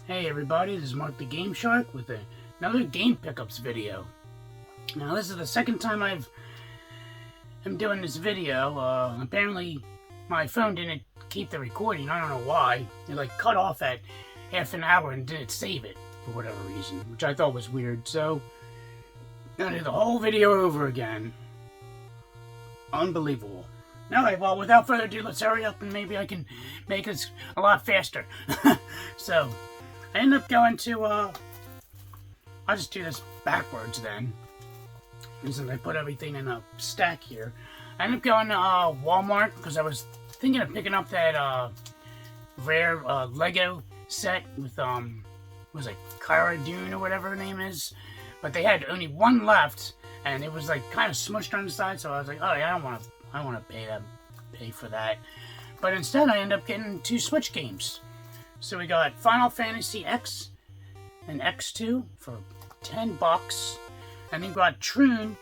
Hey everybody, this is Mark the Game Shark with another game pickups video. Now this is the second time I'm doing this video. Apparently my phone didn't keep the recording. I don't know why. It cut off at half an hour and didn't save it for whatever reason, which I thought was weird. So I did the whole video over again. Unbelievable. Alright, well, without further ado, let's hurry up and maybe I can make this a lot faster. So I end up going to, I'll just do this backwards then. Since I put everything in a stack here. I ended up going to Walmart because I was thinking of picking up that rare Lego set with, was it Cara Dune or whatever her name is? But they had only one left, and it was kind of smushed on the side, so I was like, oh yeah, I don't want to pay for that. But instead I ended up getting 2 Switch games. So we got Final Fantasy X and X2 for $10. And then we got Troon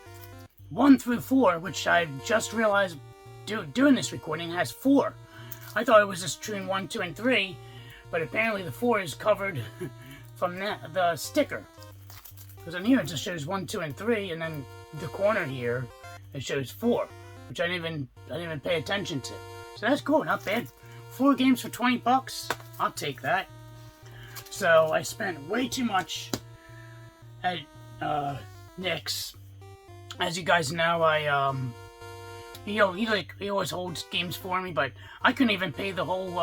1 through 4, which I just realized doing this recording has 4. I thought it was just Troon 1, 2, and 3, but apparently the 4 is covered from the sticker. Because on here it just shows 1, 2, and 3, and then the corner here it shows 4, which I didn't even pay attention to. So that's cool, not bad. 4 games for $20. I'll take that. So I spent way too much at Nick's. As you guys know, he always holds games for me, but I couldn't even pay the whole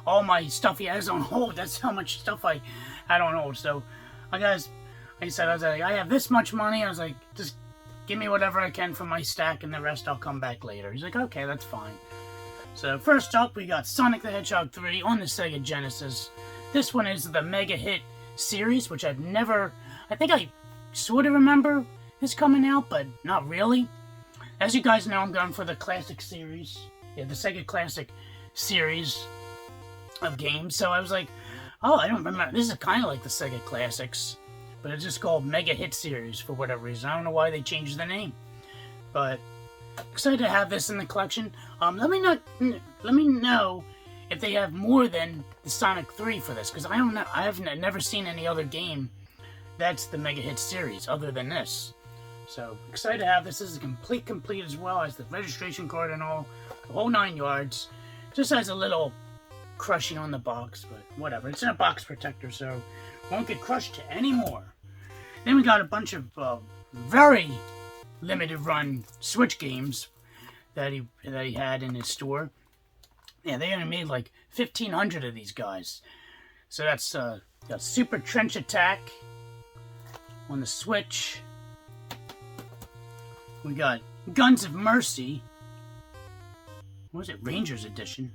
all my stuff he has on hold. That's how much stuff I had on hold. So I was like, I have this much money. I was like, just give me whatever I can from my stack, and the rest I'll come back later. He's like, okay, that's fine. So first up, we got Sonic the Hedgehog 3 on the Sega Genesis. This one is the Mega Hit series, which I think I sort of remember this coming out, but not really. As you guys know, I'm going for the Classic series. Yeah, the Sega Classic series of games. So I was like, oh, I don't remember. This is kind of like the Sega Classics, but it's just called Mega Hit series for whatever reason. I don't know why they changed the name, but excited to have this in the collection. Let me know if they have more than the Sonic 3 for this, because I don't know. I have never seen any other game that's the Mega Hit series other than this. So excited to have this. This is complete as well as the registration card and all, the whole 9 yards. Just has a little crushing on the box, but whatever. It's in a box protector, so won't get crushed anymore. Then we got a bunch of very limited run Switch games that he had in his store. Yeah, they only made 1,500 of these guys. So that's got Super Trench Attack on the Switch. We got Guns of Mercy. What was it? Rangers Edition.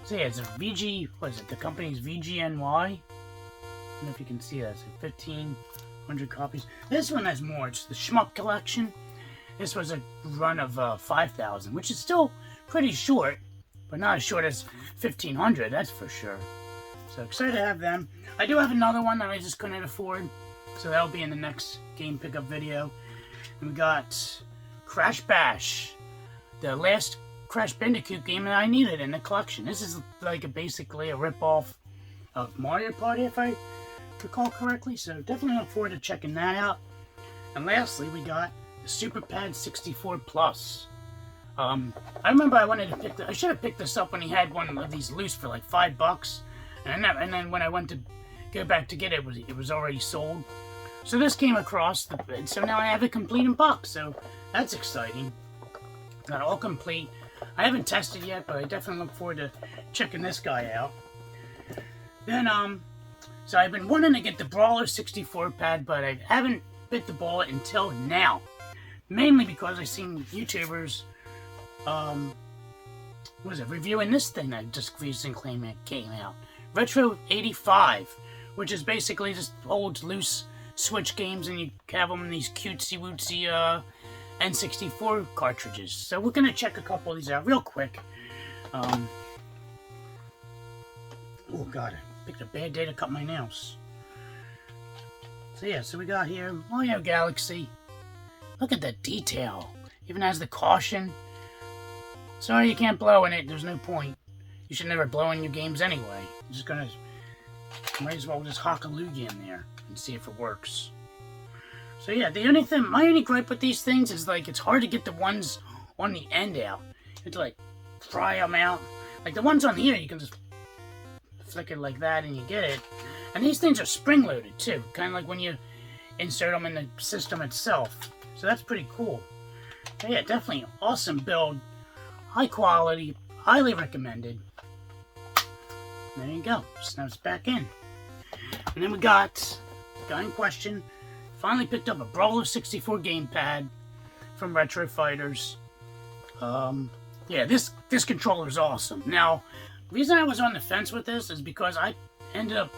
So yeah, it's a VG. What is it? The company's VGNY. I don't know if you can see that. It's 1,500 copies. This one has more. It's the Shmup Collection. This was a run of 5,000, which is still pretty short, but not as short as 1,500, that's for sure. So excited to have them. I do have another one that I just couldn't afford, so that'll be in the next game pickup video. And we got Crash Bash, the last Crash Bandicoot game that I needed in the collection. This is basically a rip-off of Mario Party, if I recall correctly, so definitely look forward to checking that out. And lastly, we got the Super Pad 64 Plus. I remember I should have picked this up when he had one of these loose for $5, and then when I went to go back to get it, it was already sold. So this came across, so now I have it complete in box, so that's exciting. Got it all complete. I haven't tested yet, but I definitely look forward to checking this guy out. Then, so I've been wanting to get the Brawler 64 pad, but I haven't bit the bullet until now. Mainly because I've seen YouTubers reviewing this thing that just recently came out. Retro 85, which is basically just old loose Switch games, and you have them in these cutesy-wootsy N64 cartridges. So we're going to check a couple of these out real quick. Oh god, I picked a bad day to cut my nails. So yeah, so we got here Mario Galaxy. Look at the detail. Even has the caution. Sorry you can't blow in it, there's no point. You should never blow in your games anyway. You're just gonna Might as well just hock a loogie in there and see if it works. So yeah, my only gripe with these things is like it's hard to get the ones on the end out. You have to like pry them out. Like the ones on here, you can just flick it like that and you get it. And these things are spring loaded too, kind of like when you insert them in the system itself. So that's pretty cool. But yeah, definitely awesome build, high quality, highly recommended. There you go, snaps back in. And then we got the guy in question, finally picked up a Brawl 64 gamepad from Retro Fighters. Yeah, this controller is awesome. Now, the reason I was on the fence with this is because I ended up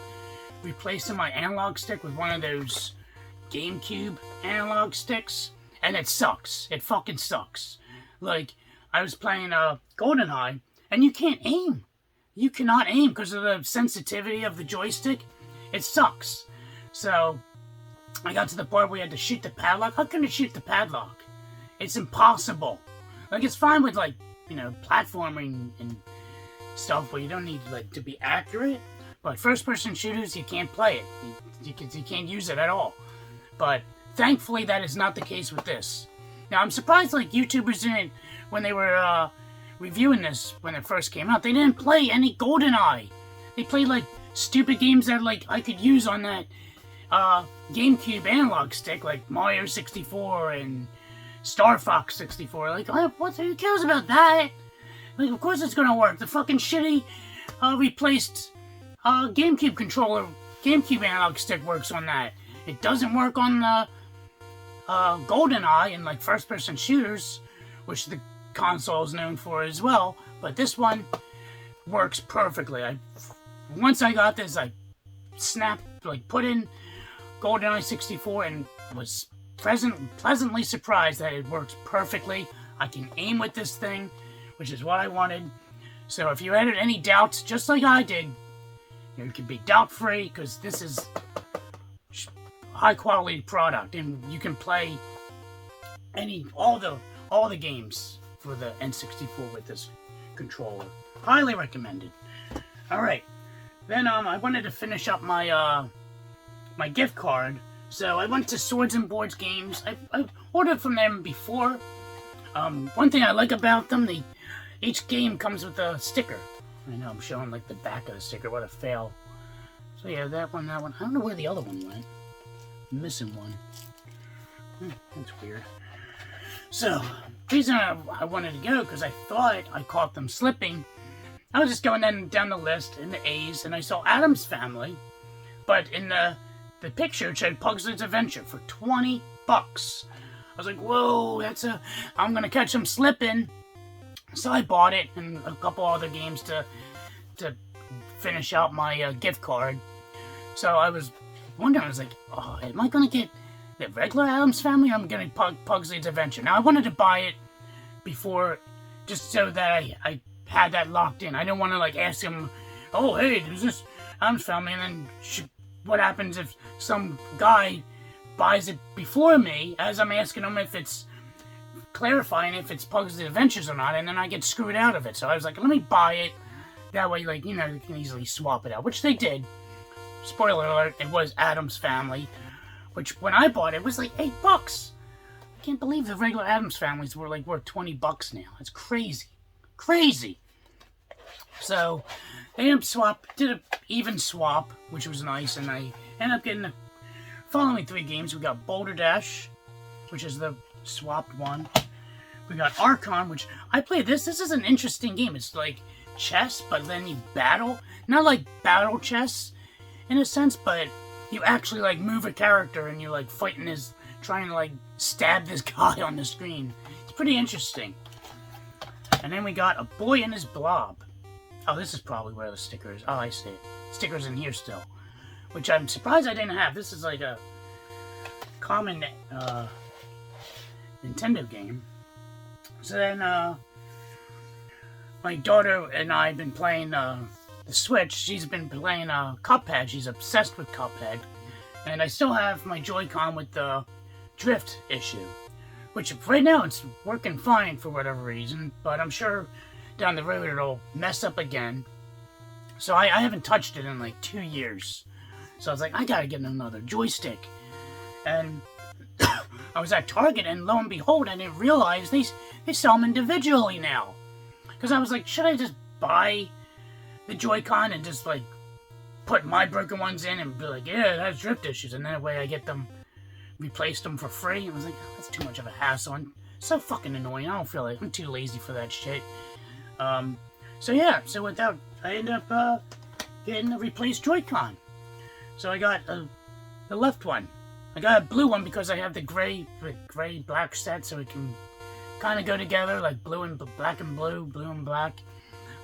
replacing my analog stick with one of those GameCube analog sticks, and it sucks. It fucking sucks. Like, I was playing GoldenEye, and you can't aim. You cannot aim because of the sensitivity of the joystick. It sucks. So, I got to the part where you had to shoot the padlock. How can you shoot the padlock? It's impossible. Like, it's fine with, like, you know, platforming and stuff where you don't need, like, to be accurate. But first-person shooters, you can't play it. You can't use it at all. But, thankfully, that is not the case with this. Now, I'm surprised, like, YouTubers didn't, when they were, reviewing this when it first came out, they didn't play any GoldenEye. They played, like, stupid games that, like, I could use on that, GameCube analog stick, like Mario 64 and Star Fox 64. Like, who cares about that? Like, of course it's gonna work. The fucking shitty, replaced, GameCube controller, GameCube analog stick works on that. It doesn't work on the, GoldenEye and, like, first-person shooters, which the console is known for as well. But this one works perfectly. Once I got this, I put in GoldenEye 64 and was pleasantly surprised that it works perfectly. I can aim with this thing, which is what I wanted. So if you had any doubts, just like I did, you can be doubt-free because this is a high-quality product, and you can play all the games for the N64 with this controller. Highly recommended. All right, then I wanted to finish up my my gift card, so I went to Swords and Boards Games. I ordered from them before. One thing I like about them, each game comes with a sticker. I know I'm showing like the back of the sticker. What a fail. So yeah, that one. I don't know where the other one went. I'm missing one. That's weird. So, the reason I wanted to go, because I thought I caught them slipping. I was just going down the list in the A's, and I saw Addams Family, but in the picture it showed Pugsley's Adventure for $20. I was like, whoa, I'm gonna catch them slipping. So I bought it and a couple other games to finish out my gift card. So I was wondering, I was like, oh, am I gonna get the regular Addams Family, or I'm getting Pugsley's Adventure? Now I wanted to buy it before, just so that I had that locked in. I didn't want to like ask him, oh hey, is this Addams Family? And then what happens if some guy buys it before me, as I'm asking him if it's clarifying if it's Pugsley's Adventures or not, and then I get screwed out of it. So I was like, let me buy it. That way, like, you know, you can easily swap it out, which they did. Spoiler alert, it was Addams Family, which when I bought it was like $8. I can't believe the regular Addams Families were like worth $20 now. It's crazy. Crazy. So they did an even swap, which was nice, and I ended up getting the following 3 games. We got Boulder Dash, which is the swapped one. We got Archon, which I played this. This is an interesting game. It's like chess, but then you battle. Not like battle chess in a sense, but you actually like move a character and you're like fighting trying to like stab this guy on the screen. It's pretty interesting. And then we got A Boy and His Blob. Oh, this is probably where the sticker is. Oh, I see it. Sticker's in here still. Which I'm surprised I didn't have. This is like a common Nintendo game. So then, my daughter and I have been playing the Switch. She's been playing Cuphead. She's obsessed with Cuphead. And I still have my Joy-Con with the drift issue. Which right now it's working fine for whatever reason. But I'm sure down the road it'll mess up again. So I haven't touched it in like 2 years. So I was like, I gotta get another joystick. And I was at Target, and lo and behold, I didn't realize they sell them individually now. Because I was like, should I just buy the Joy-Con and just like put my broken ones in and be like, yeah, that's drift issues, and that way I get them, replaced them for free? I was like, oh, that's too much of a hassle and so fucking annoying. I don't feel like, I'm too lazy for that shit. So yeah, so I ended up getting a replaced Joy-Con. So I got the left one. I got a blue one because I have the gray-black set, so it can kind of go together, like blue and black and blue, blue and black.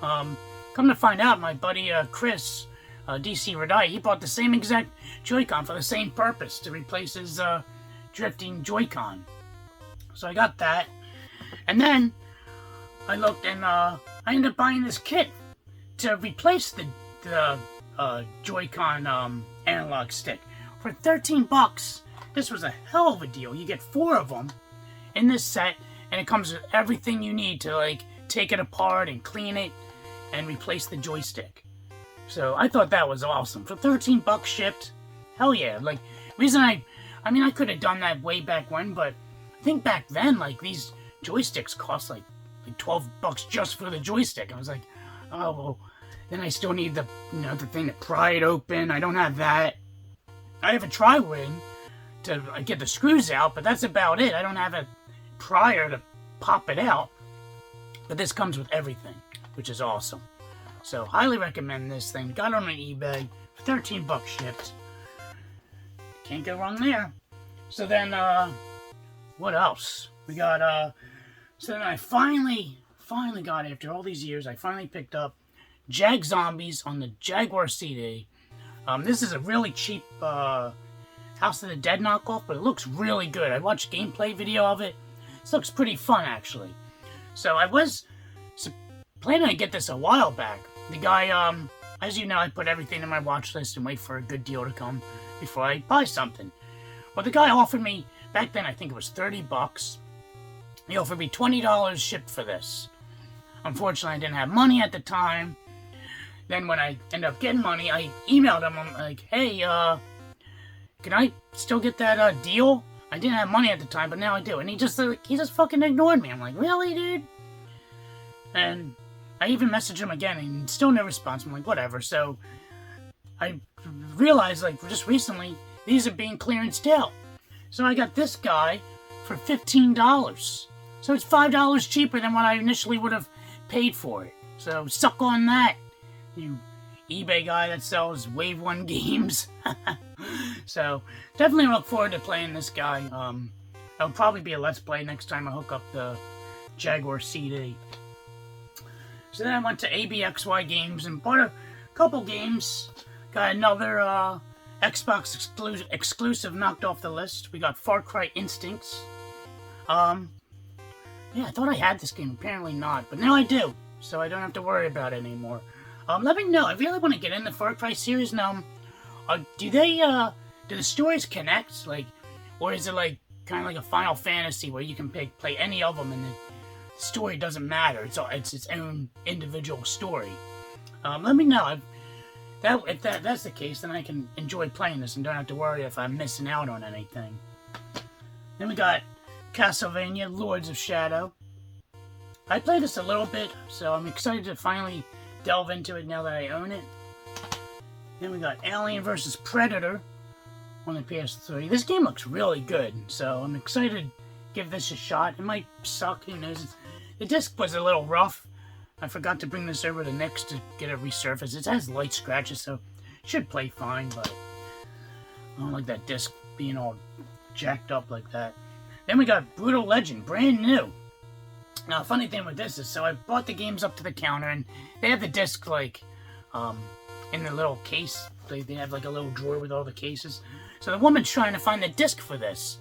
Come to find out, my buddy Chris, DC Radai, he bought the same exact Joy-Con for the same purpose, to replace his drifting Joy-Con. So I got that. And then I looked, and I ended up buying this kit to replace the Joy-Con analog stick for 13 bucks. This was a hell of a deal. You get 4 of them in this set, and it comes with everything you need to like take it apart and clean it and replace the joystick. So I thought that was awesome. For 13 bucks shipped, hell yeah. Like, reason I mean, I could have done that way back when, but I think back then, like, these joysticks cost like 12 bucks just for the joystick. I was like, oh, well, then I still need the thing to pry it open. I don't have that. I have a tri-wing to get the screws out, but that's about it. I don't have a prior to pop it out. But this comes with everything, which is awesome. So, highly recommend this thing. Got it on eBay, 13 bucks shipped. Can't go wrong there. So then, what else? We got, so then I finally got, after all these years, I finally picked up Jag Zombies on the Jaguar Cd. This is a really cheap House of the Dead knockoff, but it looks really good. I watched a gameplay video of it. This looks pretty fun, actually. So I was planning to get this a while back. The guy, as you know, I put everything in my watch list and wait for a good deal to come before I buy something. Well, the guy offered me, back then I think it was 30 bucks. He offered me $20 shipped for this. Unfortunately, I didn't have money at the time. Then when I ended up getting money, I emailed him. I'm like, hey, can I still get that deal? I didn't have money at the time, but now I do. And he just fucking ignored me. I'm like, really, dude? And I even messaged him again, and still no response. I'm like, whatever. So I realized, like, just recently, these are being clearanced out. So I got this guy for $15. So it's $5 cheaper than what I initially would have paid for it. So suck on that, you eBay guy that sells Wave 1 games. So definitely look forward to playing this guy. It'll probably be a Let's Play next time I hook up the Jaguar Cd. So then I went to ABXY Games and bought a couple games. Got another Xbox exclusive knocked off the list. We got Far Cry Instincts. Yeah, I thought I had this game. Apparently not, but now I do. So I don't have to worry about it anymore. Let me know. I really want to get in the Far Cry series now. Do the stories connect? Like, or is it like kind of like a Final Fantasy where you can play any of them and the story doesn't matter? It's its own individual story. Let me know. If that's the case, then I can enjoy playing this and don't have to worry if I'm missing out on anything. Then we got Castlevania, Lords of Shadow. I played this a little bit, so I'm excited to finally delve into it now that I own it. Then we got Alien vs. Predator on the PS3. This game looks really good, so I'm excited to give this a shot. It might suck, who knows. The disc was a little rough. I forgot to bring this over to Nix to get it resurfaced. It has light scratches, so it should play fine, but I don't like that disc being all jacked up like that. Then we got Brutal Legend, brand new. Now, the funny thing with this is, so I brought the games up to the counter, and they have the disc, like, in the little case. They have, like, a little drawer with all the cases. So the woman's trying to find the disc for this.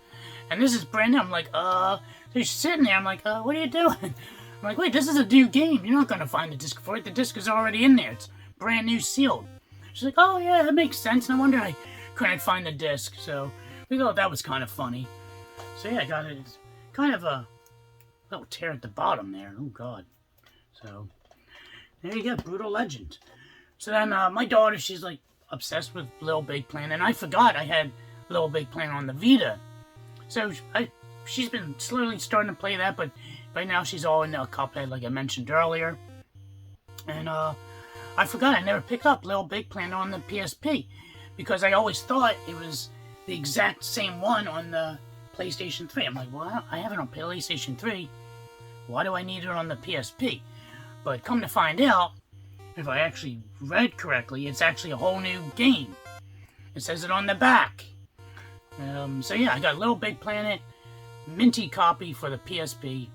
And this is brand new. I'm like, so she's sitting there. I'm like, what are you doing? I'm like, wait, this is a new game. You're not going to find the disc for it. The disc is already in there. It's brand new, sealed. She's like, oh, yeah, that makes sense. No wonder I couldn't find the disc. So we thought that was kind of funny. So, yeah, I got it. It's kind of a little tear at the bottom there. Oh, God. So, there you go. Brutal Legend. So then my daughter, she's like obsessed with Little Big Planet, and I forgot I had Little Big Planet on the Vita. So she's been slowly starting to play that, but right now she's all in Cuphead, like I mentioned earlier. And I forgot I never picked up Little Big Planet on the PSP because I always thought it was the exact same one on the PlayStation 3. I'm like, well, I have it on PlayStation 3. Why do I need it on the PSP? But come to find out, if I actually read correctly, it's actually a whole new game. It says it on the back. So yeah, I got Little Big Planet, minty copy for the PSP.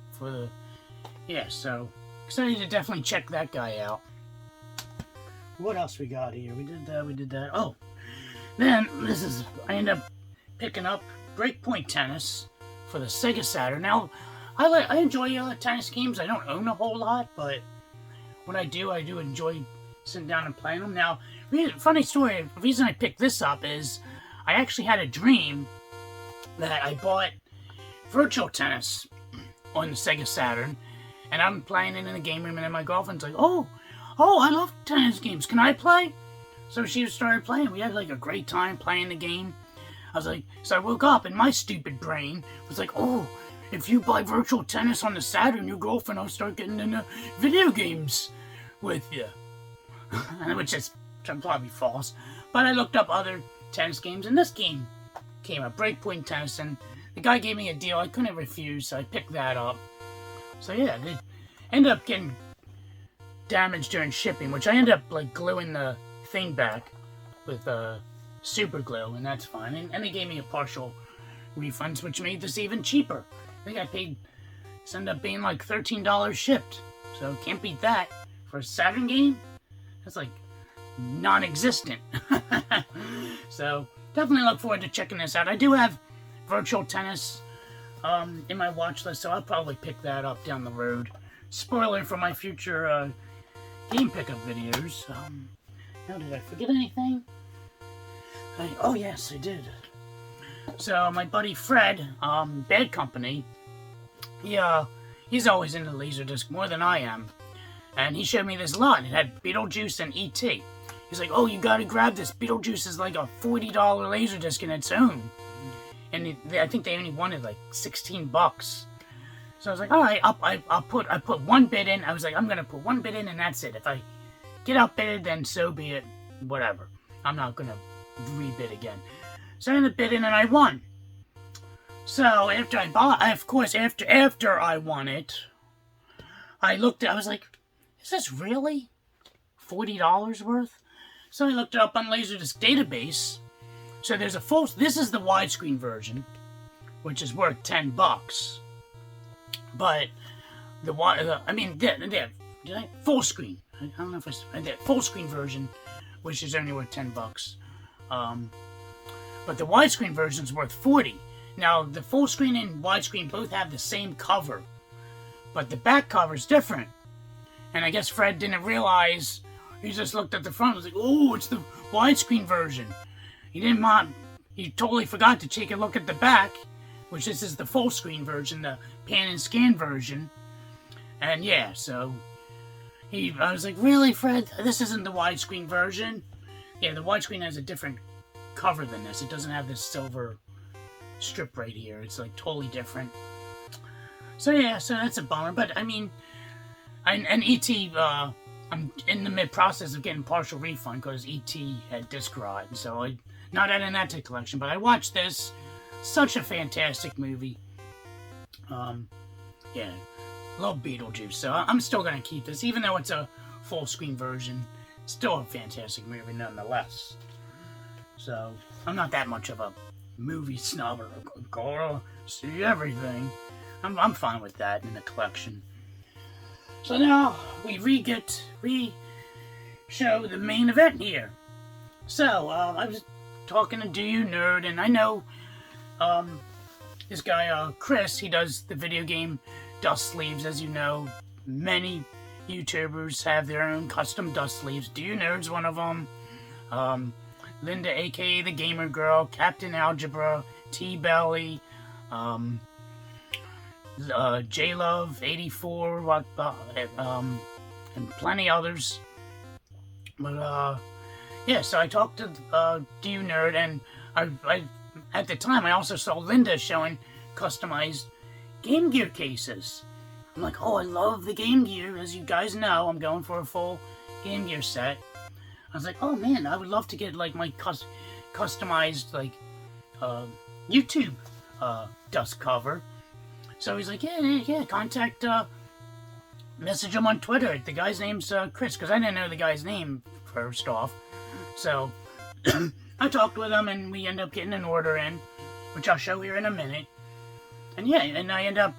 So excited to definitely check that guy out. What else we got here? We did that. Oh, then I ended up picking up Breakpoint Tennis for the Sega Saturn. Now, I enjoy tennis games. I don't own a whole lot, but when I do enjoy sitting down and playing them. Now, funny story, the reason I picked this up is I actually had a dream that I bought Virtual Tennis on the Sega Saturn, and I'm playing it in the game room, and then my girlfriend's like, oh, I love tennis games. Can I play? So she started playing. We had like a great time playing the game. I was like, so I woke up, and my stupid brain was like, oh, if you buy Virtual Tennis on the Saturn, your girlfriend will start getting into video games with you. Which is probably false. But I looked up other tennis games, and this game came up, Breakpoint Tennis, and the guy gave me a deal. I couldn't refuse, so I picked that up. So yeah, they ended up getting damaged during shipping, which I ended up like gluing the thing back with super glue, and that's fine. And they gave me a partial refund, which made this even cheaper. I think I paid, this ended up being like $13 shipped. So can't beat that. For a Saturn game, that's like non-existent. So definitely look forward to checking this out. I do have Virtual Tennis in my watch list, so I'll probably pick that up down the road. Spoiler for my future game pickup videos. Now, did I forget anything? Oh yes, I did. So my buddy Fred, Bad Company, he's always into Laserdisc more than I am. And he showed me this lot. It had Beetlejuice and E.T. He's like, oh, you gotta grab this. Beetlejuice is like a $40 Laserdisc in its own. And I think they only wanted like $16. So I was like, all right, I put one bid in. I was like, I'm gonna put one bid in and that's it. If I get outbidded, then so be it. Whatever. I'm not gonna rebid again. So I ended up bidding and I won. So after I bought, of course, after I won it, I looked at, I was like, is this really $40 worth? So I looked it up on Laserdisc database. So there's this is the widescreen version, which is worth $10. But full screen. I don't know if I did full screen version, which is only worth $10. But the widescreen version is worth $40. Now the full screen and widescreen both have the same cover, but the back cover is different. And I guess Fred didn't realize. He just looked at the front and was like, oh, it's the widescreen version. He totally forgot to take a look at the back, which this is the full screen version, the pan and scan version. And yeah, so I was like, really, Fred? This isn't the widescreen version? Yeah, the widescreen has a different cover than this. It doesn't have this silver strip right here. It's like totally different. So yeah, so that's a bummer. But I mean, and E.T., I'm in the mid-process of getting partial refund because E.T. had disc rot, so I'm not adding that to the collection. But I watched this. Such a fantastic movie. Yeah, love Beetlejuice. So I'm still going to keep this, even though it's a full-screen version. Still a fantastic movie nonetheless. So I'm not that much of a movie snob or gotta see everything. I'm fine with that in the collection. So now we show the main event here. So I was talking to Do You Nerd, and I know this guy Chris. He does the video game dust sleeves. As you know, many YouTubers have their own custom dust sleeves. Do You Nerd's one of them. Linda, aka the Gamer Girl, Captain Algebra, T-Belly, J-Love 84, and plenty others. But, yeah, so I talked to Do You Nerd, and I at the time, I also saw Linda showing customized Game Gear cases. I'm like, oh, I love the Game Gear. As you guys know, I'm going for a full Game Gear set. I was like, oh, man, I would love to get, like, my customized, like, YouTube dust cover. So he's like, yeah, contact, message him on Twitter. The guy's name's Chris, because I didn't know the guy's name first off. So I talked with him, and we end up getting an order in, which I'll show here in a minute. And yeah, and I end up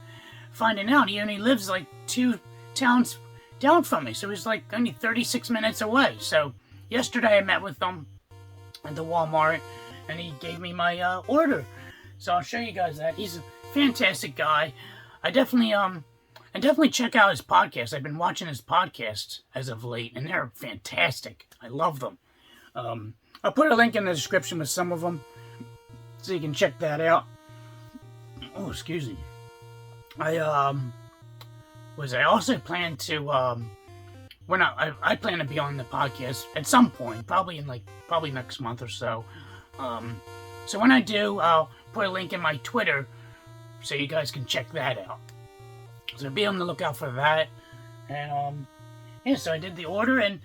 finding out he only lives like 2 towns down from me. So he's like only 36 minutes away. So yesterday I met with him at the Walmart, and he gave me my order. So I'll show you guys that. He's a fantastic guy. I definitely check out his podcast. I've been watching his podcasts as of late, and they're fantastic. I love them. I'll put a link in the description with some of them, so you can check that out. Oh, excuse me. I also plan to I plan to be on the podcast at some point, probably next month or so. So when I do, I'll put a link in my Twitter so you guys can check that out. So be on the lookout for that. And yeah, so I did the order, and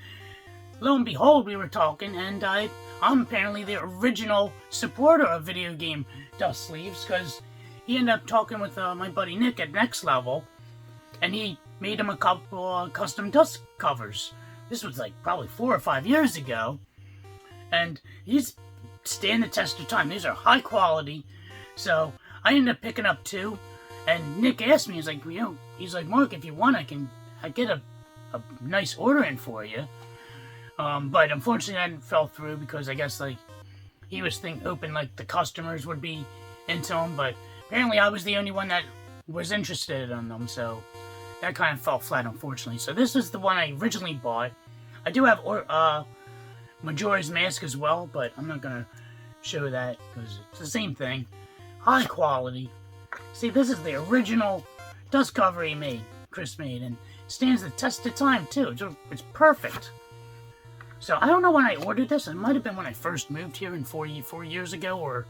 lo and behold, we were talking, and I'm apparently the original supporter of video game dust sleeves, because he ended up talking with my buddy Nick at Next Level, and he made him a couple custom dust covers. This was like probably 4 or 5 years ago, and he's stand the test of time. These are high quality, so I ended up picking up 2, and Nick asked me, he's like, Mark, if you want, I get a nice order in for you. But unfortunately that fell through, because I guess like he was hoping like the customers would be into them, but apparently I was the only one that was interested in them, so that kind of fell flat, unfortunately. So this is the one I originally bought. I do have Majora's Mask as well, but I'm not gonna show that because it's the same thing. High quality. See, this is the original dust cover Chris made, and stands the test of time too. It's perfect. So I don't know when I ordered this. It might have been when I first moved here in 4 years ago, or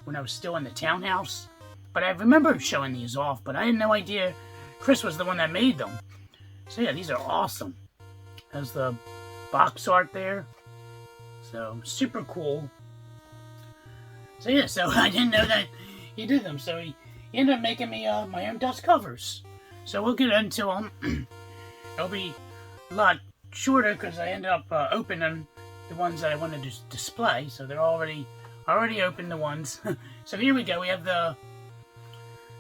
when I was still in the townhouse. But I remember showing these off, but I had no idea Chris was the one that made them. So yeah, these are awesome. Has the box art there. So super cool. So yeah, so I didn't know that he did them. So he ended up making me my own dust covers. So we'll get into them. It'll be a lot shorter because I ended up opening the ones that I wanted to display. So they're already opened, the ones. So here we go. We have the.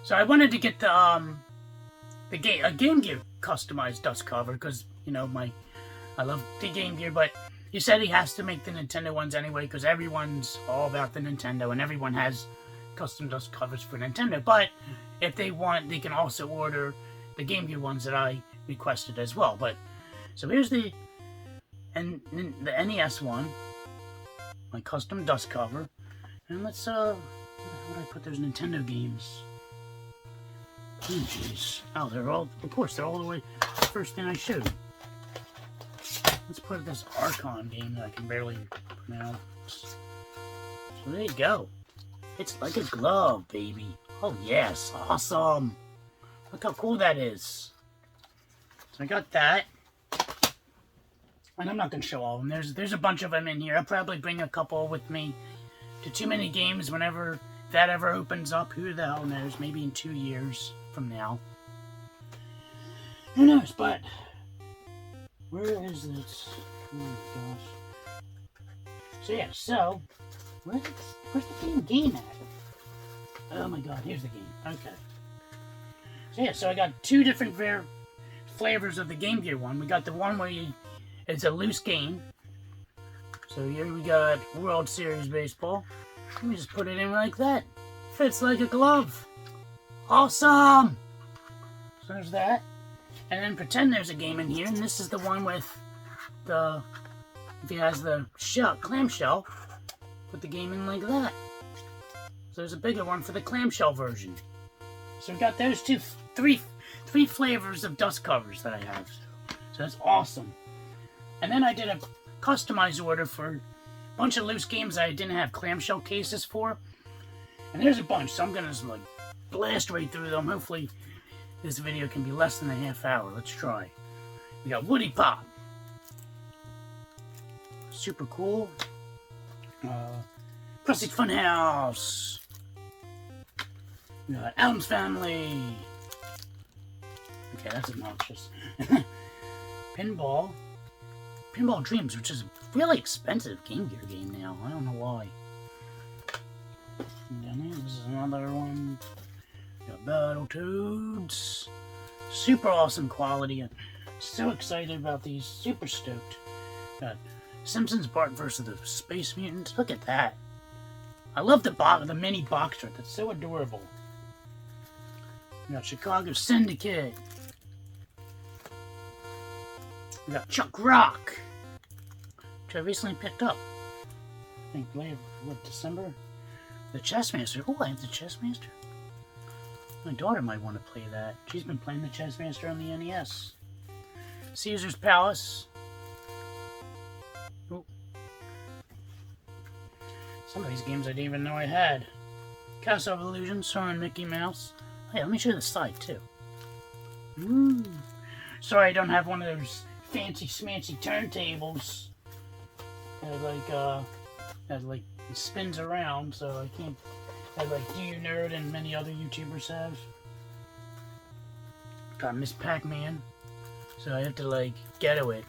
So I wanted to get the Game Gear customized dust cover because I love the Game Gear, but he said he has to make the Nintendo ones anyway because everyone's all about the Nintendo and everyone has custom dust covers for Nintendo. But if they want, they can also order the Game Gear ones that I requested as well. But so here's the NES one, my custom dust cover, and let's where would I put those Nintendo games? Oh jeez, oh they're all, of course they're all the way. The first thing I showed. Let's put this Archon game that I can barely pronounce. So there you go. It's like a glove, baby. Oh yes, awesome. Look how cool that is. So I got that. And I'm not going to show all of them. There's a bunch of them in here. I'll probably bring a couple with me to Too Many Games whenever that ever opens up. Who the hell knows? Maybe in 2 years from now. Who knows? But where is this? Oh my gosh. So yeah, so where's the damn game at? Oh my god, here's the game. Okay. So yeah, so I got 2 different flavors of the Game Gear one. We got the one where it's a loose game. So here we got World Series Baseball. Let me just put it in like that. Fits like a glove. Awesome! So there's that. And then pretend there's a game in here, and this is the one with if it has the clamshell, put the game in like that. So there's a bigger one for the clamshell version. So we've got those three flavors of dust covers that I have. So that's awesome. And then I did customized order for a bunch of loose games I didn't have clamshell cases for. And there's a bunch, so I'm gonna just like blast right through them. Hopefully this video can be less than a half hour. Let's try. We got Woody Pop. Super cool. Krusty's Funhouse. We got Adam's Family. Okay, that's obnoxious. Pinball Dreams, which is a really expensive Game Gear game now. I don't know why. And then this is another one. We got Battletoads. Super awesome quality. I'm so excited about these. Super stoked. Got Simpsons Bart versus the Space Mutants. Look at that. I love the mini box art. That's so adorable. We got Chicago Syndicate. We got Chuck Rock, which I recently picked up. I think late, December? The Chessmaster. Oh, I have the Chessmaster. My daughter might want to play that. She's been playing the Chessmaster on the NES. Caesar's Palace. Oh. Some of these games I didn't even know I had. Castle of Illusion, starring Mickey Mouse. Hey, let me show you the side, too. Ooh. Sorry I don't have one of those fancy smancy turntables that like spins around, so I can't, that like Do You Nerd and many other YouTubers have. Got Miss Pac-Man, so I have to like ghetto it.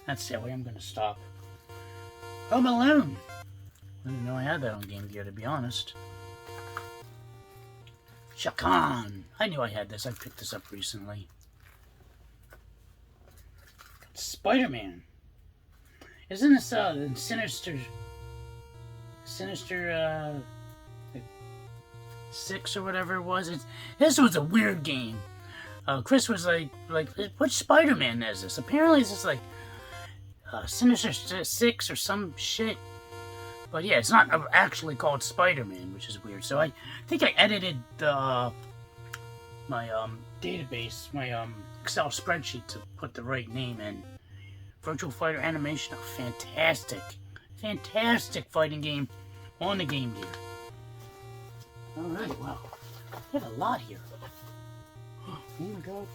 That's silly, I'm gonna stop. Home Alone. I didn't know I had that on Game Gear, to be honest. Shakan. I knew I had this. I picked this up recently. Spider-Man. Isn't this Sinister 6 or whatever it was? This was a weird game. Chris was like, which Spider-Man is this? Apparently it's just like Sinister 6 or some shit. But yeah, it's not actually called Spider-Man, which is weird. So I think I edited my database, my Excel spreadsheet to put the right name in. Virtual Fighter Animation, a fantastic fighting game on the Game Gear. Alright, well, we have a lot here. Oh my god.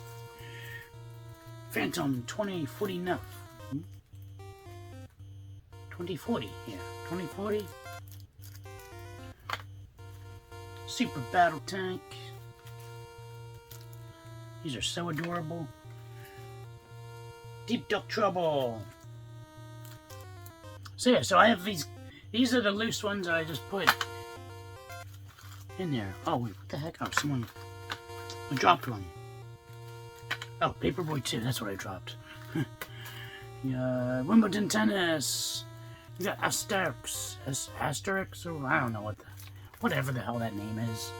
Phantom 2049. 2040, yeah, 2040. Super Battle Tank. These are so adorable. Deep Duck Trouble. So yeah, so I have these. These are the loose ones that I just put in there. Oh wait, what the heck? Oh, I dropped one. Oh, Paperboy 2. That's what I dropped. Yeah, Wimbledon Tennis. You got Asterix, or I don't know whatever the hell that name is.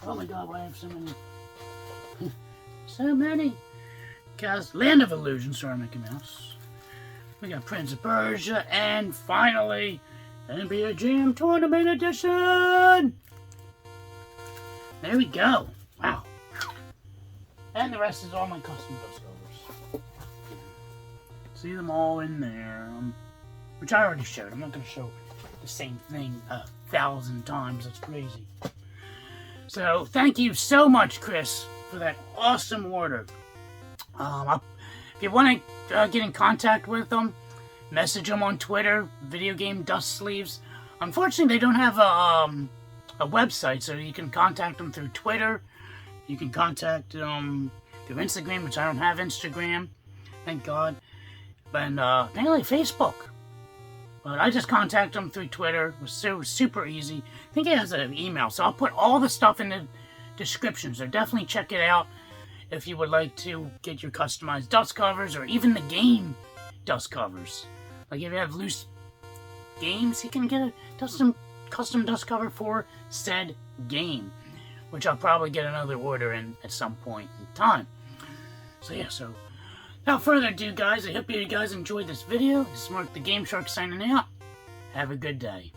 Oh my god, why I have so many? So many. Land of Illusion, sorry, Mickey Mouse. We got Prince of Persia, and finally, NBA Jam Tournament Edition! There we go. Wow. And the rest is all my custom dust. See them all in there, which I already showed. I'm not going to show the same thing 1,000 times. That's crazy. So, thank you so much, Chris, for that awesome order. If you want to get in contact with them, message them on Twitter, Video Game Dust Sleeves. Unfortunately, they don't have a website, so you can contact them through Twitter. You can contact them through Instagram, which I don't have Instagram, thank God. And apparently Facebook. But I just contact them through Twitter. It was super easy. I think it has an email, so I'll put all the stuff in the description. So definitely check it out if you would like to get your customized dust covers or even the game dust covers. Like if you have loose games, you can get a custom dust cover for said game, which I'll probably get another order in at some point in time. So yeah, so without further ado, guys, I hope you guys enjoyed this video. This is Mark the Game Shark signing out. Have a good day.